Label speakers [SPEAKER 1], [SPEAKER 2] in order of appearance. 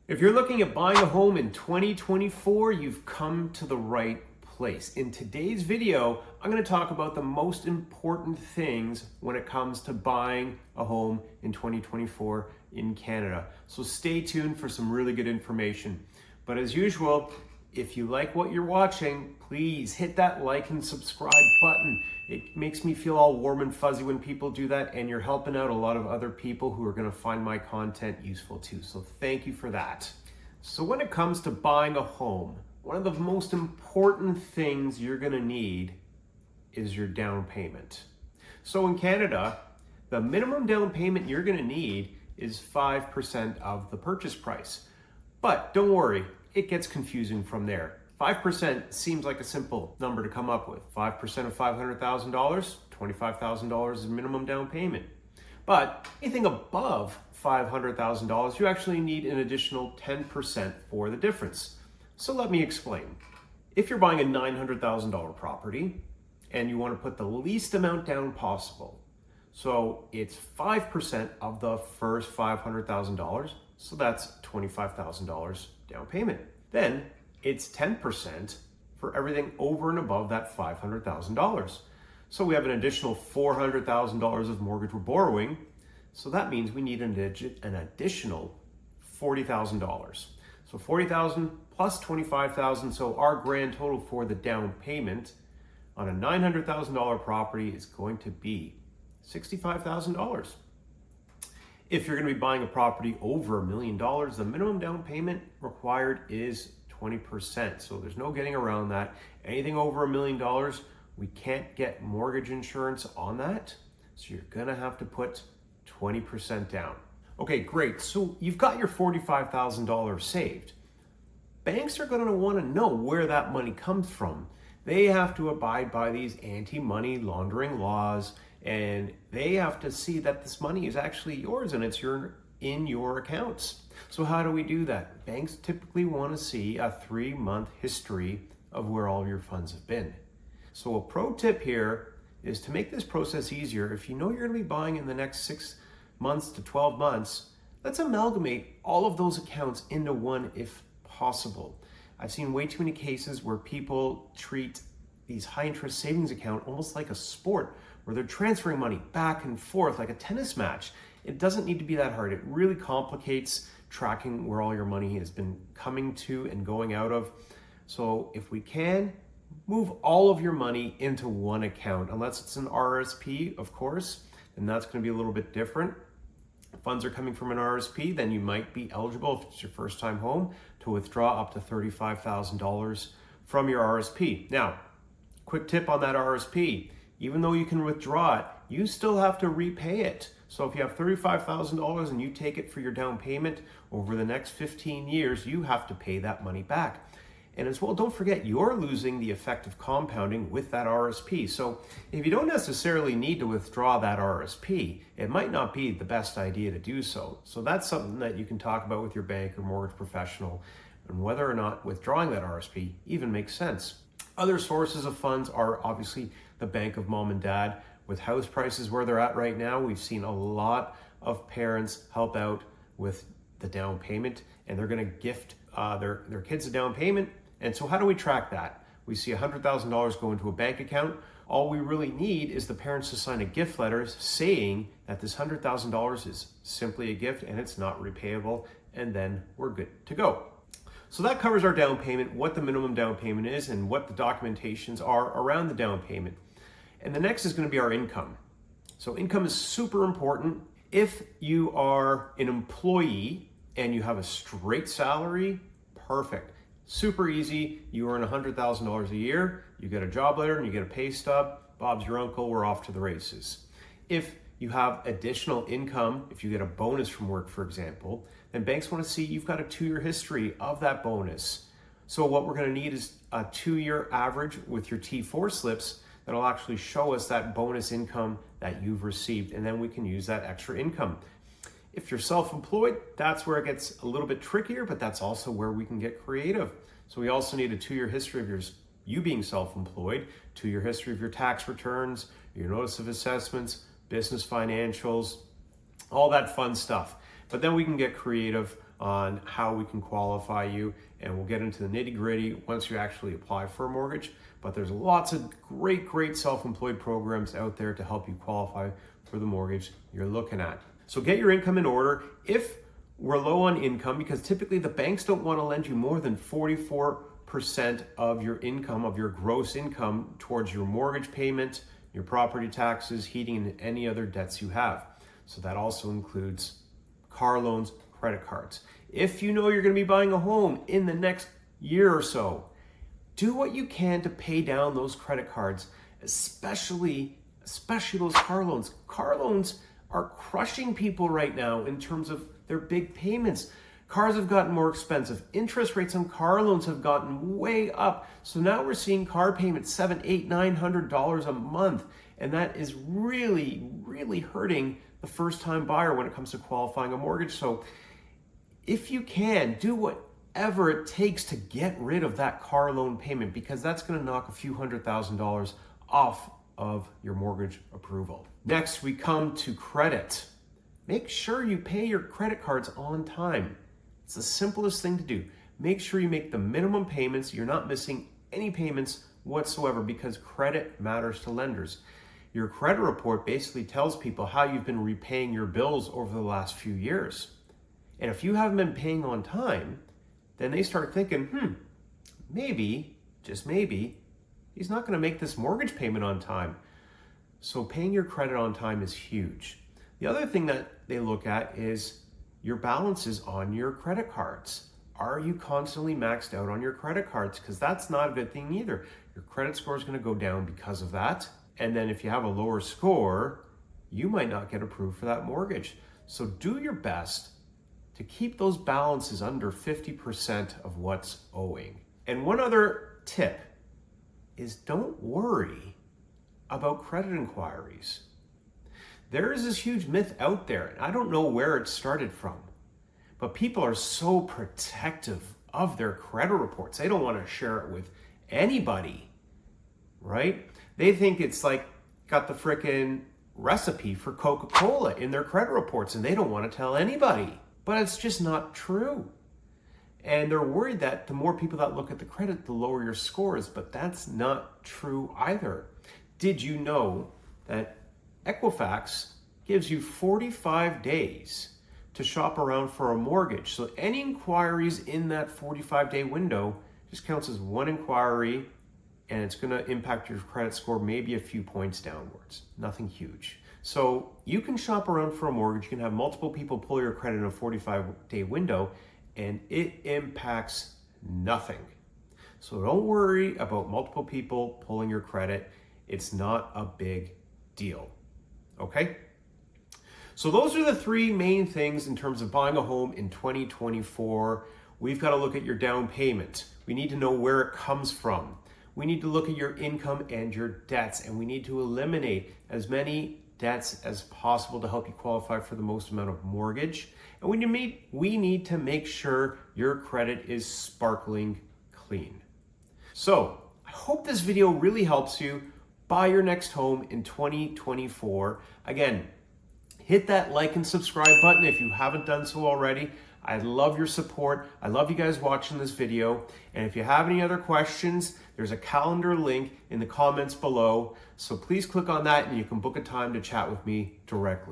[SPEAKER 1] If you're looking at buying a home in 2024, you've come to the right place. In today's video, I'm going to talk about the most important things when it comes to buying a home in 2024 in Canada. So stay tuned for some really good information. But as usual, if you like what you're watching, please hit that like and subscribe button. It makes me feel all warm and fuzzy when people do that, and you're helping out a lot of other people who are going to find my content useful too. So thank you for that. So when it comes to buying a home, one of the most important things you're going to need is your down payment. So in Canada, the minimum down payment you're going to need is 5% of the purchase price. But don't worry, it gets confusing from there. 5% seems like a simple number to come up with. 5% of $500,000, $25,000 is minimum down payment. But anything above $500,000, you actually need an additional 10% for the difference. So let me explain. If you're buying a $900,000 property and you want to put the least amount down possible, so it's 5% of the first $500,000, so that's $25,000 down payment. Then it's 10% for everything over and above that $500,000. So we have an additional $400,000 of mortgage we're borrowing. So that means we need an additional $40,000. So $40,000 plus $25,000. So our grand total for the down payment on a $900,000 property is going to be $65,000. If you're going to be buying a property over $1 million, the minimum down payment required is 20%. So there's no getting around that. Anything over $1 million, we can't get mortgage insurance on that. So you're going to have to put 20% down. Okay, great. So you've got your $45,000 saved. Banks are going to want to know where that money comes from. They have to abide by these anti-money laundering laws, and they have to see that this money is actually yours and it's in your accounts. So how do we do that? Banks typically want to see a 3-month history of where all your funds have been. So a pro tip here is to make this process easier. If you know you're going to be buying in the next 6 months to 12 months, let's amalgamate all of those accounts into one if possible. I've seen way too many cases where people treat these high interest savings account almost like a sport, where they're transferring money back and forth like a tennis match. It doesn't need to be that hard. It really complicates tracking where all your money has been coming to and going out of. So if we can, move all of your money into one account, unless it's an RSP, of course, and that's going to be a little bit different. If funds are coming from an RSP, then you might be eligible, if it's your first time home, to withdraw up to $35,000 from your RSP. Now, quick tip on that RSP. Even though you can withdraw it, you still have to repay it. So if you have $35,000 and you take it for your down payment over the next 15 years, you have to pay that money back. And as well, don't forget, you're losing the effect of compounding with that RSP. So if you don't necessarily need to withdraw that RSP, it might not be the best idea to do so. So that's something that you can talk about with your bank or mortgage professional, and whether or not withdrawing that RSP even makes sense. Other sources of funds are obviously the bank of mom and dad. With house prices where they're at right now, we've seen a lot of parents help out with the down payment, and they're going to gift their kids a down payment. And so how do we track that? We see $100,000 go into a bank account. All we really need is the parents to sign a gift letter saying that this $100,000 is simply a gift and it's not repayable, and then we're good to go. So that covers our down payment, what the minimum down payment is, and what the documentations are around the down payment. And the next is going to be our income. So income is super important. If you are an employee and you have a straight salary, perfect. Super easy. You earn $100,000 a year, you get a job letter and you get a pay stub. Bob's your uncle, we're off to the races. If you have additional income, if you get a bonus from work, for example, then banks want to see you've got a 2-year history of that bonus. So what we're going to need is a 2-year average with your T4 slips that'll actually show us that bonus income that you've received, and then we can use that extra income. If you're self-employed, that's where it gets a little bit trickier, but that's also where we can get creative. So we also need a 2-year history of you being self-employed, 2-year history of your tax returns, your notice of assessments, business financials, all that fun stuff. But then we can get creative on how we can qualify you, and we'll get into the nitty-gritty once you actually apply for a mortgage. But there's lots of great self-employed programs out there to help you qualify for the mortgage you're looking at. So get your income in order. If we're low on income, because typically the banks don't want to lend you more than 44% of your income, of your gross income, towards your mortgage payment, your property taxes, heating, and any other debts you have. So that also includes car loans, credit cards. If you know you're going to be buying a home in the next year or so, do what you can to pay down those credit cards, especially those car loans. Car loans are crushing people right now in terms of their big payments. Cars have gotten more expensive. Interest rates on car loans have gotten way up. So now we're seeing car payments $700, $800, $900 a month. And that is really hurting the first-time buyer when it comes to qualifying a mortgage. So if you can, do whatever it takes to get rid of that car loan payment, because that's going to knock a few $100,000 off of your mortgage approval. Next, we come to credit. Make sure you pay your credit cards on time. It's the simplest thing to do. Make sure you make the minimum payments. You're not missing any payments whatsoever, because credit matters to lenders. Your credit report basically tells people how you've been repaying your bills over the last few years. And if you haven't been paying on time, then they start thinking, maybe, just maybe, he's not going to make this mortgage payment on time. So paying your credit on time is huge. The other thing that they look at is your balances on your credit cards. Are you constantly maxed out on your credit cards? Because that's not a good thing either. Your credit score is going to go down because of that. And then if you have a lower score, you might not get approved for that mortgage. So do your best to keep those balances under 50% of what's owing. And one other tip is, don't worry about credit inquiries. There is this huge myth out there, and I don't know where it started from, but people are so protective of their credit reports. They don't want to share it with anybody, right? They think it's like got the frickin' recipe for Coca-Cola in their credit reports, and they don't want to tell anybody. But it's just not true. And they're worried that the more people that look at the credit, the lower your scores, but that's not true either. Did you know that Equifax gives you 45 days to shop around for a mortgage? So any inquiries in that 45-day window just counts as one inquiry, and it's going to impact your credit score maybe a few points downwards. Nothing huge. So you can shop around for a mortgage. You can have multiple people pull your credit in a 45-day window, and it impacts nothing. So don't worry about multiple people pulling your credit. It's not a big deal. Okay? So those are the three main things in terms of buying a home in 2024. We've got to look at your down payment. We need to know where it comes from. We need to look at your income and your debts, and we need to eliminate as many debts as possible to help you qualify for the most amount of mortgage. And we need to make sure your credit is sparkling clean. So I hope this video really helps you buy your next home in 2024. Again, hit that like and subscribe button if you haven't done so already. I love your support. I love you guys watching this video. And if you have any other questions, there's a calendar link in the comments below. So please click on that and you can book a time to chat with me directly.